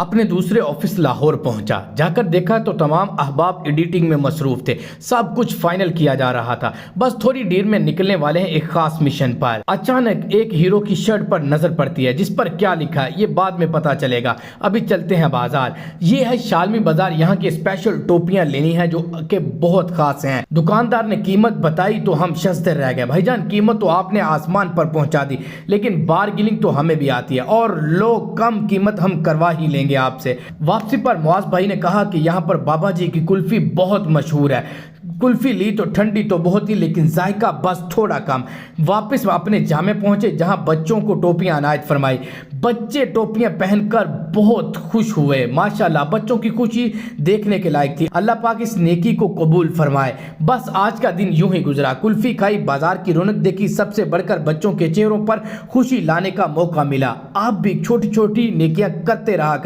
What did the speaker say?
अपने दूसरे ऑफिस लाहौर पहुंचा। जाकर देखा तो तमाम अहबाब एडिटिंग में मसरूफ थे। सब कुछ फाइनल किया जा रहा था, बस थोड़ी देर में निकलने वाले हैं एक खास मिशन पर। अचानक एक हीरो की शर्ट पर नजर पड़ती है, जिस पर क्या लिखा है ये बाद में पता चलेगा। अभी चलते हैं बाजार। ये है शालमी बाजार। यहाँ की स्पेशल टोपियां लेनी है जो कि बहुत खास हैं। दुकानदार ने कीमत बताई तो हम शस्ते रह गए। भाईजान कीमत तो आपने आसमान पर पहुंचा दी, लेकिन बार्गेनिंग तो हमें भी आती है और लोग कम कीमत हम करवा ही लेंगे आपसे। वापसी पर मुआज भाई ने कहा कि यहाँ पर बाबा जी की कुल्फी बहुत मशहूर है। कुल्फी ली तो ठंडी तो बहुत ही, लेकिन जायका बस थोड़ा कम। वापस अपने जामे पहुंचे जहां बच्चों को टोपियां अनायत फरमाई। बच्चे टोपियां पहनकर बहुत खुश हुए। माशाल्लाह बच्चों की खुशी देखने के लायक थी। अल्लाह पाक इस नेकी को कबूल फरमाए। बस आज का दिन यूं ही गुजरा। कुल्फी खाई, बाजार की रौनक देखी, सबसे बढ़कर बच्चों के चेहरों पर खुशी लाने का मौका मिला। आप भी छोटी छोटी नेकियां करते रहा।